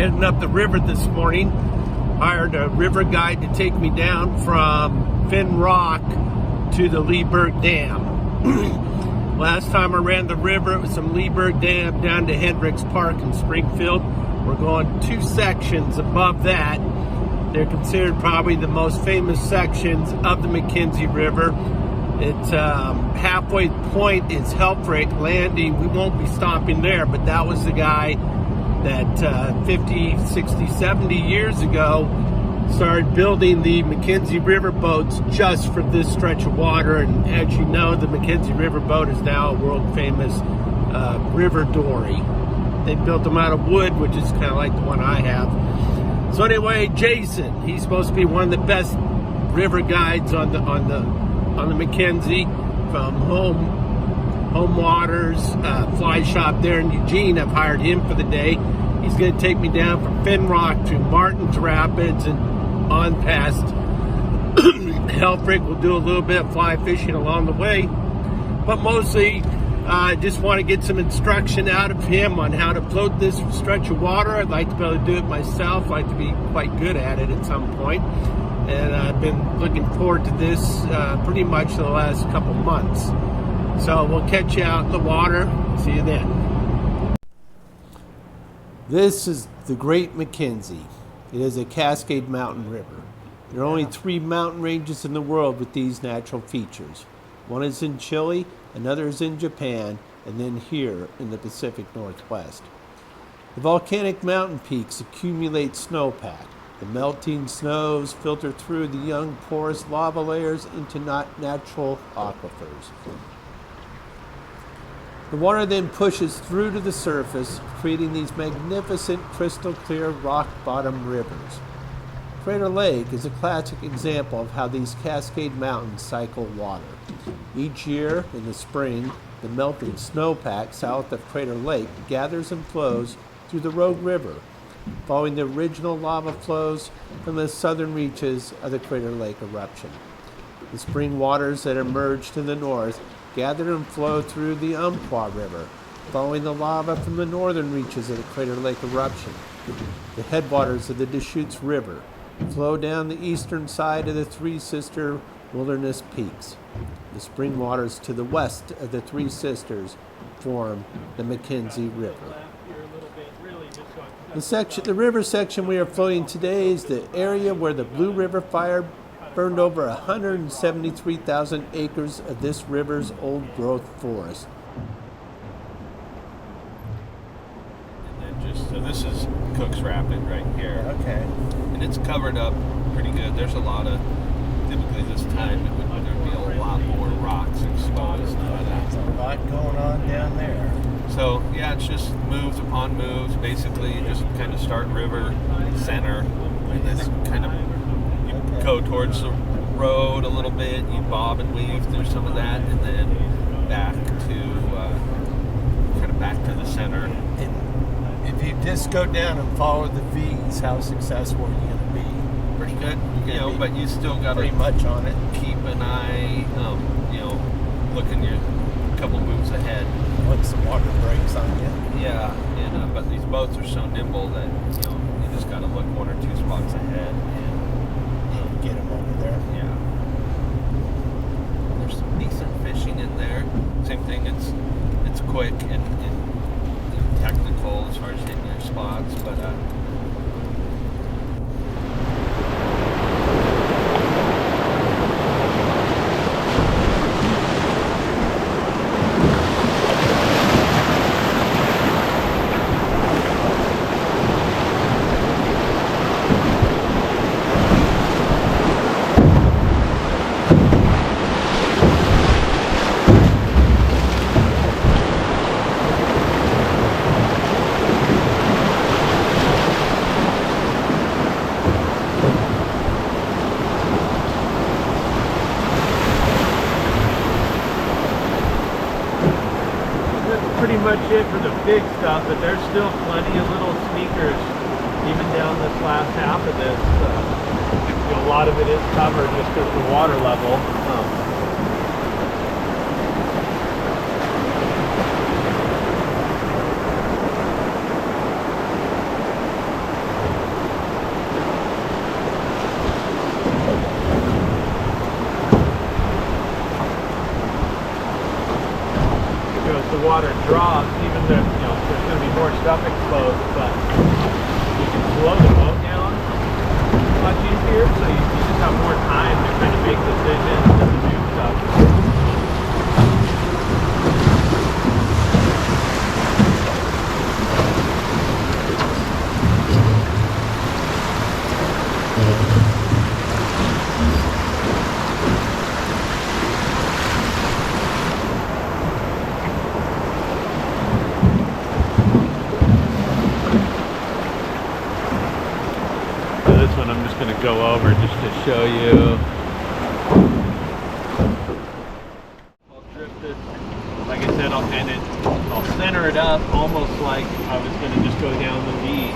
Heading up the river this morning. Hired a river guide to take me down from Finn Rock to the Leeburg Dam. Last time I ran the river, it was from Leeburg Dam down to Hendricks Park in Springfield. We're going 2 sections above that. They're considered probably the most famous sections of the McKenzie River. It's halfway point is Helfrich Landing. We won't be stopping there, but that was the guy that 50, 60, 70 years ago started building the McKenzie River boats just for this stretch of water. And as you know, the McKenzie River boat is now a world famous river dory. They built them out of wood, which is kind of like the one I have. So anyway, Jason, he's supposed to be one of the best river guides on the McKenzie, from Home Waters Fly Shop there in Eugene. I've hired him for the day. He's going to take me down from Finn Rock to Martin's Rapids and on past Helfrich. We'll do a little bit of fly fishing along the way, but mostly I just want to get some instruction out of him on how to float this stretch of water. I'd like to be able to do it myself. I'd like to be quite good at it at some point. And I've been looking forward to this pretty much the last couple months. So we'll catch you out in the water. See you then. This is the Great McKenzie. It is a Cascade Mountain river. There are only 3 mountain ranges in the world with these natural features. One is in Chile, another is in Japan, and then here in the Pacific Northwest. The volcanic mountain peaks accumulate snowpack. The melting snows filter through the young porous lava layers into natural aquifers. The water then pushes through to the surface, creating these magnificent crystal clear rock bottom rivers. Crater Lake is a classic example of how these Cascade Mountains cycle water. Each year in the spring, the melting snowpack south of Crater Lake gathers and flows through the Rogue River, following the original lava flows from the southern reaches of the Crater Lake eruption. The spring waters that emerge to the north gather and flow through the Umpqua River, following the lava from the northern reaches of the Crater Lake eruption. The headwaters of the Deschutes River flow down the eastern side of the Three Sister Wilderness Peaks. The spring waters to the west of the Three Sisters form the McKenzie River. The river section we are floating today is the area where the Blue River Fire burned over 173,000 acres of this river's old-growth forest. And then so this is Cook's Rapid right here. Okay. And it's covered up pretty good. There's a lot of, typically this time there'd be a lot more rocks exposed. There's a lot going on down there. So yeah, it's just moves upon moves. Basically, you just kind of start river center, and then it kind of you go towards the road a little bit. You bob and weave through some of that, and then back to the center. And if you just go down and follow the V's, how successful are you going to be? Pretty good, but you still got to pretty much on it. Keep an eye, looking your couple moves ahead. Once the water breaks on you. Yeah, and but these boats are so nimble that you just got to look 1 or 2 spots ahead and get them over there. Yeah. There's some decent fishing in there. Same thing. It's quick and technical as far as hitting your spots, but. Pretty much it for the big stuff, but there's still plenty of little sneakers even down this last half of this. A lot of it is covered just because of the water level. stuff exposed, but you can slow the boat down much easier, so you just have more time to kind of make decisions and to do stuff. This one I'm just going to go over just to show you. I'll drift it, like I said, I'll center it up almost like I was going to just go down the lead.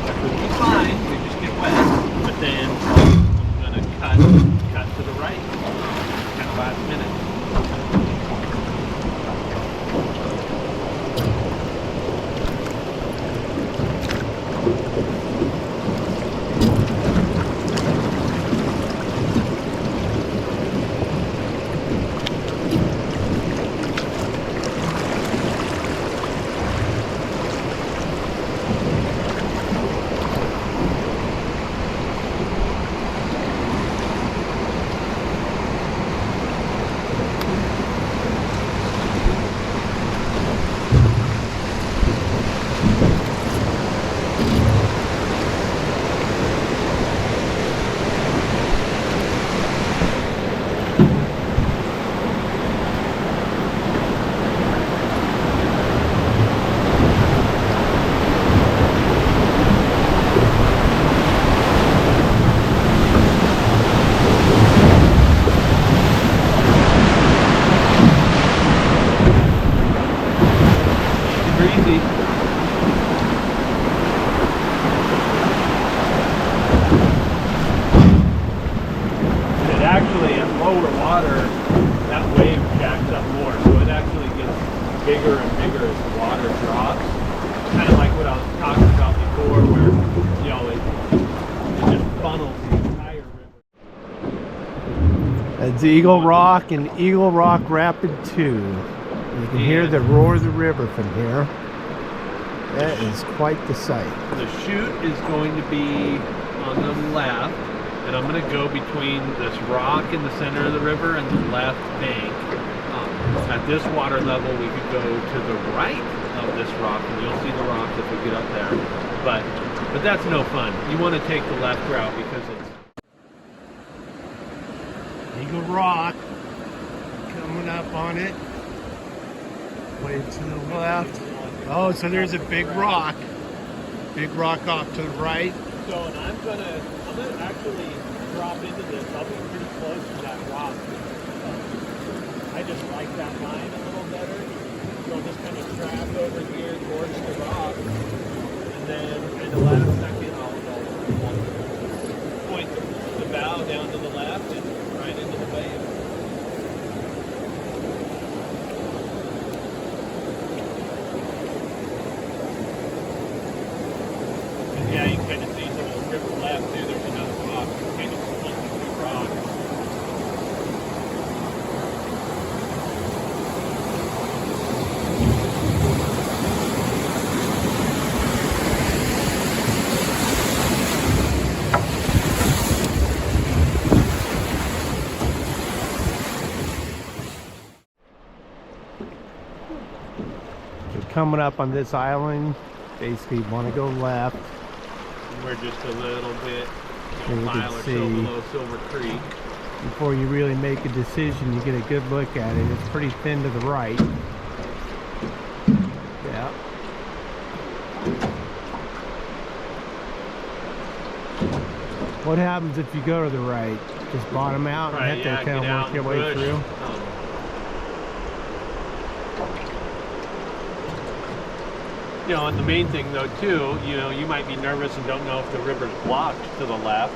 That would be fine, we just get wet, but then I'm going to cut to the right, kind of last minute. Bigger and bigger as the water drops. Kind of like what I was talking about before, where it just funnels the entire river. That's Eagle Rock and Eagle Rock Rapid 2. You can hear the roar of the river from here. That is quite the sight. The chute is going to be on the left, and I'm going to go between this rock in the center of the river and the left bank. At this water level, we could go to the right of this rock, and you'll see the rock if we get up there. But that's no fun. You want to take the left route because it's Eagle Rock coming up on it. Way to the left. Oh, so there's a big rock. Big rock off to the right. So, and I'm gonna actually drop into this. I'll be pretty close to that rock. I just like that line a little better. So I'll just kind of track over here towards the rock. And then in the last second, I'll point the bow down to the left and right into the wave. And yeah, you can kind of see some of the river left too. There's another rock. It's kind of split into two rocks. Coming up on this island, basically want to go left. We're just a little bit, And you mile can or see so below Silver Creek. before you really make a decision, you get a good look at it. It's pretty thin to the right. Yeah. What happens if you go to the right? Just bottom out and Right, have to kind of work your way through? You know, and the main thing though too, you might be nervous and don't know if the river's blocked to the left.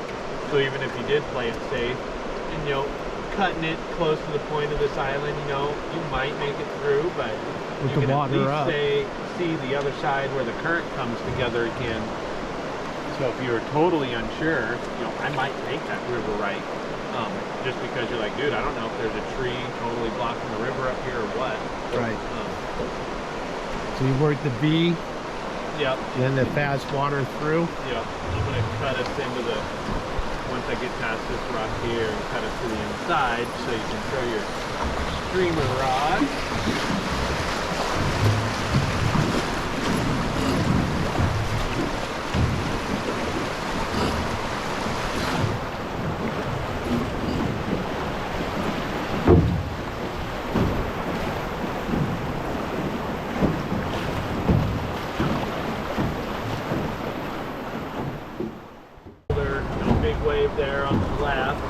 So even if you did play it safe, and cutting it close to the point of this island, you might make it through, but With you the can water at up. least see the other side where the current comes together again. So if you're totally unsure, I might take that river right. Just because you're like, dude, I don't know if there's a tree totally blocking the river up here or what. Right. So you work the V, Yep. then the fast water through. Yep. I'm gonna cut us into the, once I get past this rock here, and cut us to the inside so you can throw your streamer rod. Wave there on the left.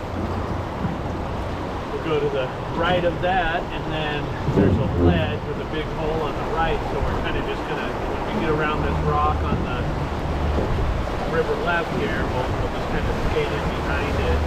We'll go to the right of that, and then there's a ledge with a big hole on the right, so we're kind of just gonna, when we get around this rock on the river left here, we'll just kind of skate in behind it.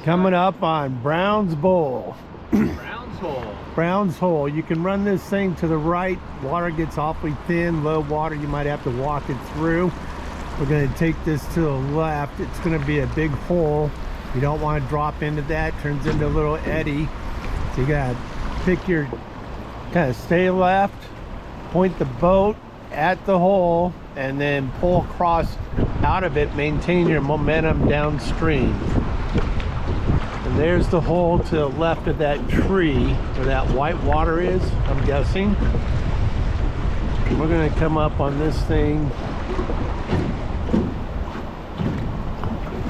Coming up on Brown's Bowl. Brown's Hole. Brown's Hole. You can run this thing to the right. Water gets awfully thin, low water. You might have to walk it through. We're going to take this to the left. It's going to be a big hole. You don't want to drop into that. Turns into a little eddy. So you got to pick your, kind of stay left, point the boat at the hole, and then pull across out of it. Maintain your momentum downstream. And there's the hole to the left of that tree where that white water is, I'm guessing. We're going to come up on this thing.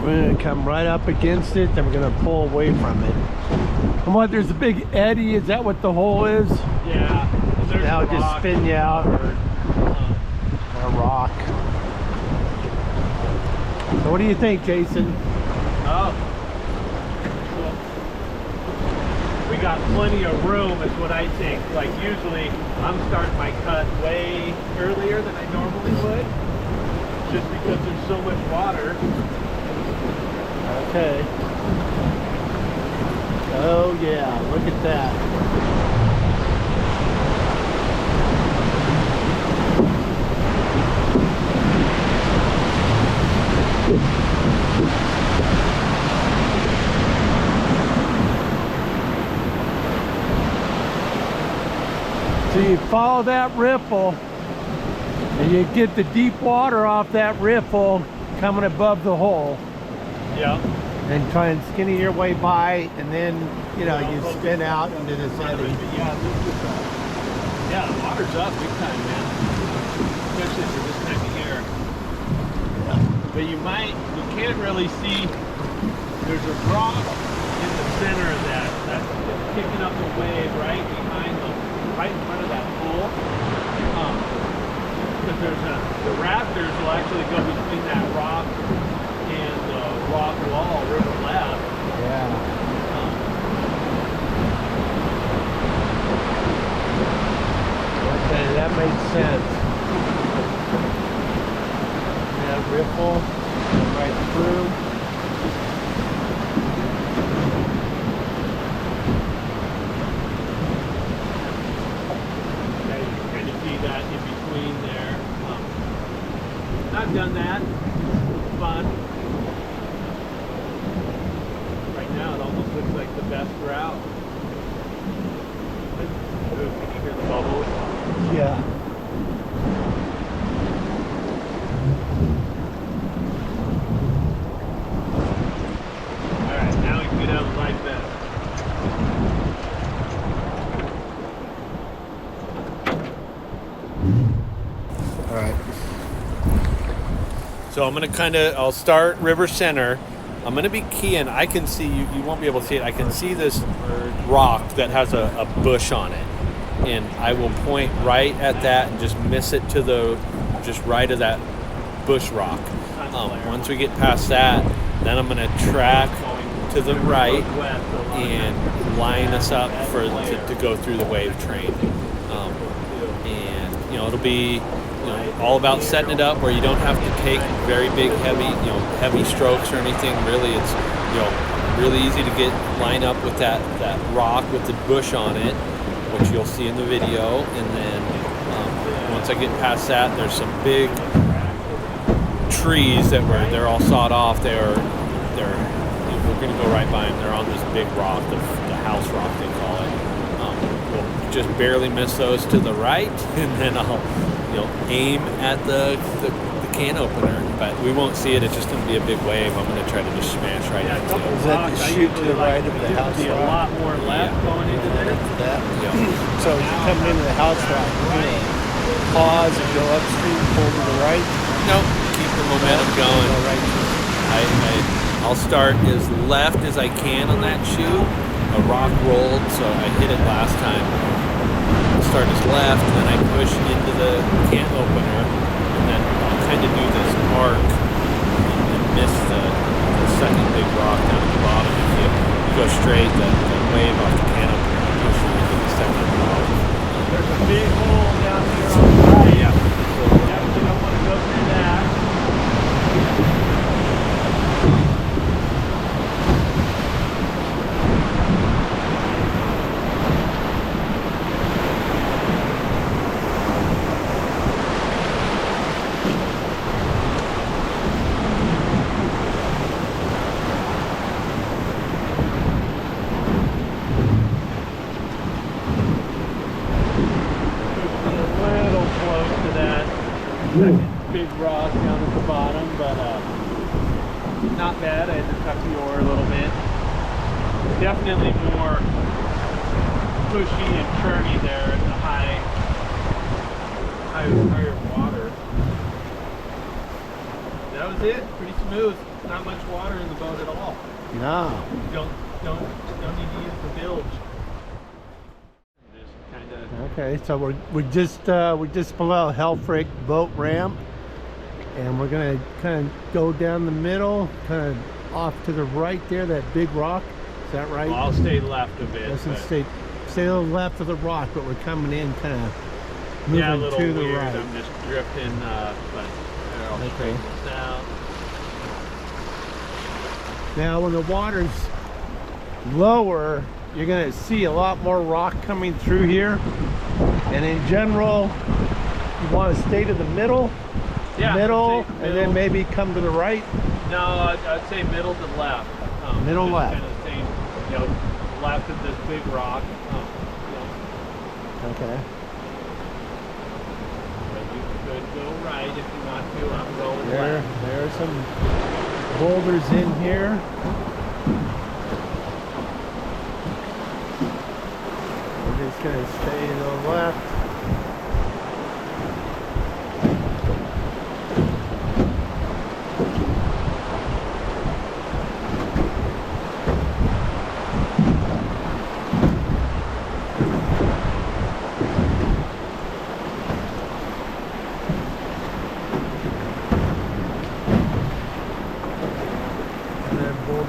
We're going to come right up against it, then we're going to pull away from it. And what, there's a big eddy, is that what the hole is? Yeah. Now just spin you out. A rock. So what do you think, Jason? Oh. We got plenty of room is what I think. Like usually I'm starting my cut way earlier than I normally would, just because there's so much water. Okay. Oh yeah, look at that. So you follow that riffle and you get the deep water off that riffle coming above the hole. Yeah. And try and skinny your way by, and then, you know, you spin out into this eddy. Yeah, the water's up big time, man. Especially for this time of year. Yeah. But you can't really see, there's a rock in the center of that. That's kicking up the wave right behind them, right in front of that pool. Because the rafters will actually go between that rock and the rock wall, river left. Yeah. Okay, that made sense. That riffle right through. Okay, you can kind of see that in between there. I've done that. It's fun. Right now it almost looks like the best route. Can you hear the bubbles? Yeah. Alright, now we can get out of the light bed. So I'm gonna I'll start river center. I'm gonna be keying. I can see you won't be able to see it. I can see this rock that has a bush on it, and I will point right at that and just miss it to just right of that bush rock. Once we get past that, then I'm gonna track to the right and line us up to go through the wave train. And it'll be all about setting it up where you don't have to take very big, heavy strokes or anything. Really, it's really easy to line up with that rock with the bush on it, which you'll see in the video. And then once I get past that, there's some big trees they're all sawed off. We're going to go right by them. They're on this big rock, the house rock they call it. We'll just barely miss those to the right, and then I'll aim at the can opener, but we won't see it. It's just going to be a big wave. I'm going to try to just smash right into it. Is that the chute to the right of the house rock? A lot more left going into there. Yeah. So you come into the house rock, you're going to pause and go upstream, pull to the right? Nope. Keep the momentum going. Go right. I'll start as left as I can on that chute. A rock rolled, so I hit it last time. I'll start as left, and then I push into the can opener, and then I'll kind of do this arc and miss the second big rock down at the bottom. If you go straight, the wave off the can opener and push it into the second rock. There's a big hole down here on the right. Yeah. So you don't want to go through that. Big rock down at the bottom, but not bad. I had to tuck the oar a little bit. Definitely more pushy and churny there in the higher water. That was it. Pretty smooth. Not much water in the boat at all. No. Don't need to use the bilge. Just kind of. Okay, so we're just below Helfrich boat ramp, and we're gonna kind of go down the middle, kind of off to the right there, that big rock. Is that right? Well, I'll stay left a bit. Listen, stay a little left of the rock, but we're coming in kind of moving a little to the weird. right. I'm just drifting, but I'll straighten this out. Now, when the water's lower, you're going to see a lot more rock coming through here. And in general, you want to stay to the middle, middle, and then maybe come to the right. No, I'd say middle to left. Middle left. Kind of staying, left of this big rock. Okay. But you could go right if you want to. I'm going left. There are some boulders in here. We're just going to stay to the left.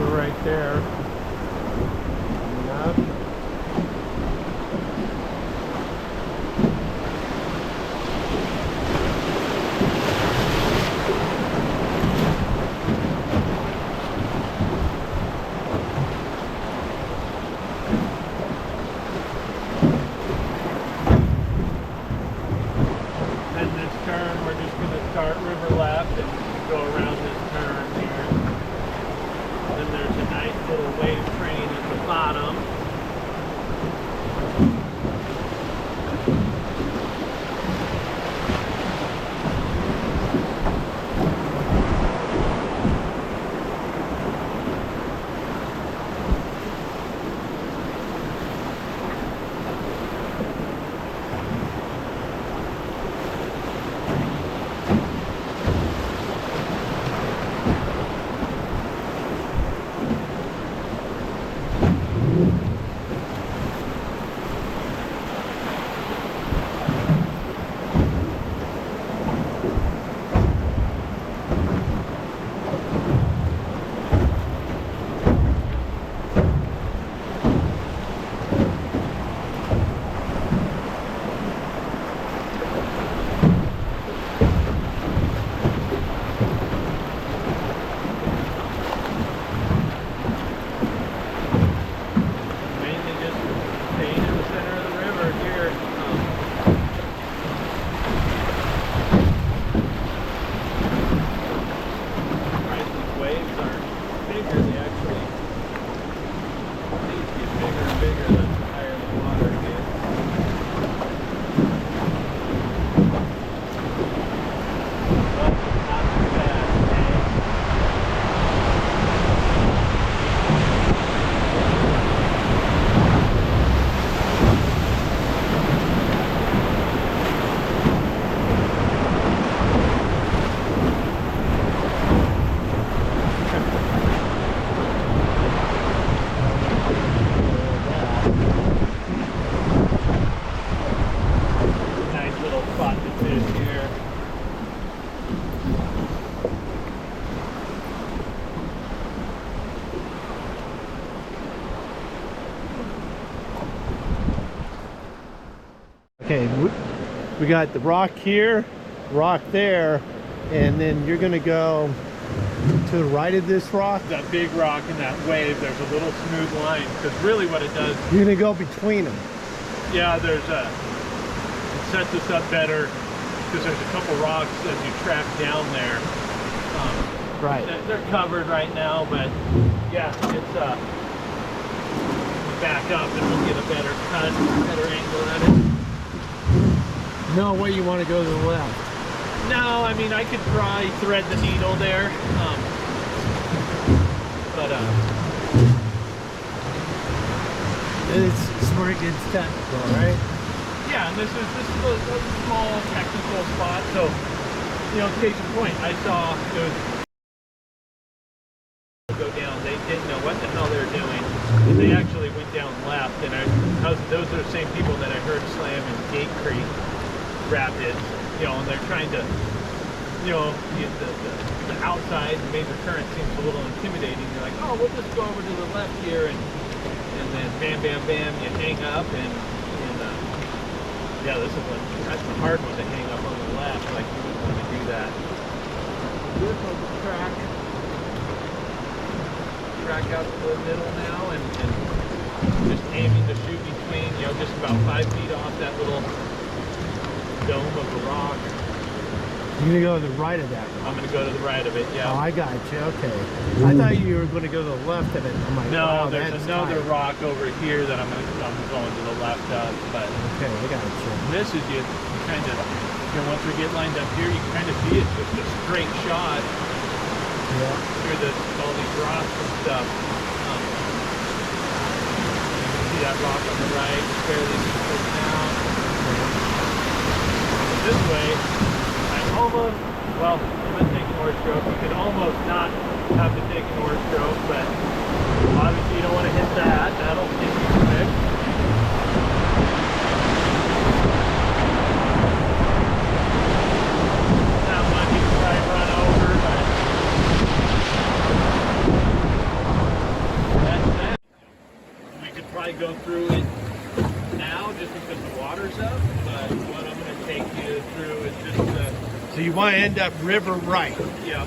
Right there. Up. And this turn, we're just going to start river left and go around this turn here. Then there's a nice little wave train at the bottom. is here. Okay, we got the rock here, rock there, and then you're gonna go to the right of this rock. That big rock and that wave, there's a little smooth line, because really what it does, You're gonna go between them. yeah, it sets us up better, because there's a couple rocks as you track down there. Right. They're covered right now, but yeah, it's back up and we'll get a better cut, better angle at it. No way you want to go to the left. No, I mean, I could try thread the needle there, but It's where it gets technical, right? yeah, and this is a small technical spot. So, you know, case in point, I saw it was go down. They didn't know what the hell they were doing, and they actually went down left. And those are the same people that I heard slam in Gate Creek Rapids. You know, and they're trying to, you know, the outside major current seems a little intimidating. You're like, oh, we'll just go over to the left here, and then bam, bam, bam, you hang up, and yeah, that's the hard one to hang up on the left. Like, you wouldn't want to do that. This on the track out to the middle now, and just aiming to shoot between, you know, just about 5 feet off that little dome of the rock. You're gonna go to the right of that rock. I'm gonna go to the right of it, yeah. Oh, I got you. Okay. I thought you were going to go to the left of it. I'm like, No, wow, there's that's another tight. rock over here that I'm going to the left of, but Okay, I got you. this is you kind of, you know, once we get lined up here, you can kind of see it's just a straight shot Yeah. through all these rocks and stuff. You can see that rock on the right, fairly straight down. This way, I'm almost, well, I'm going to take an oar stroke. You could almost not have to take an oar stroke, but obviously you don't want to hit that. That'll get you quick. Not much you can try and run over, but that's that. We could probably go through it now just because the water's up, but what I'm going to take you through is just So you want to end up river right yeah,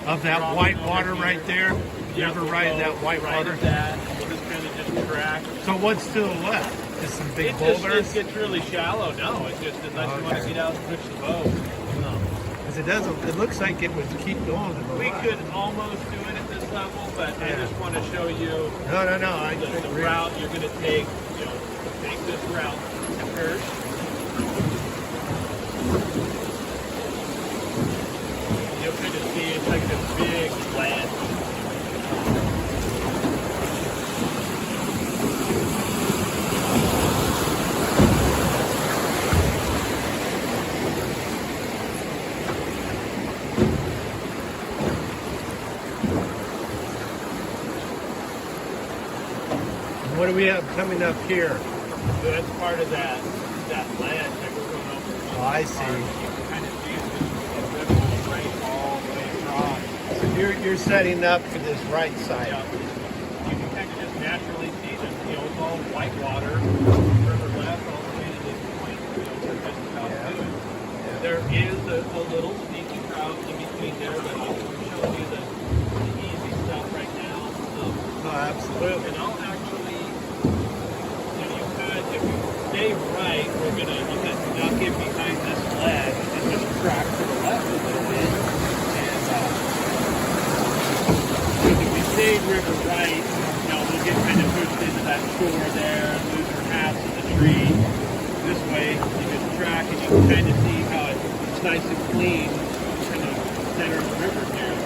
of that Dropping white over water here. right there? yeah, River we'll right of go that white right water? at that. We'll just kind of just track. So what's to the left? Just some big It boulders? gets really shallow. No, it's just unless you want to Okay. get out and push the boat. Because it doesn't. It looks like it would keep going to the We left. could almost do it at this level, but I Yeah. just want to show you No. I the think route you're going to take. You know, take this route first. You'll kind of see it's like this big ledge. What do we have coming up here? So that's part of that ledge that we're going over. Oh, I see. You can kind of see it's rippling right all the way across. So you're setting up for this right side. Yeah. You can kind of just naturally see that, you know, it's all white water, river left, all the way to this point, you know, we're just about to do it. There is a little sneaky route in between there, but I'm showing you the easy stuff right now. Oh, absolutely. And I'll actually, you know, you could, if you stay right, you can duck in behind this ledge and just track to the left a little bit. And if we stay river right, you know, we'll get kind of pushed into that shore there and lose perhaps in the tree. This way, you just track and you can kind of see how it's nice and clean, kind of center of the river here.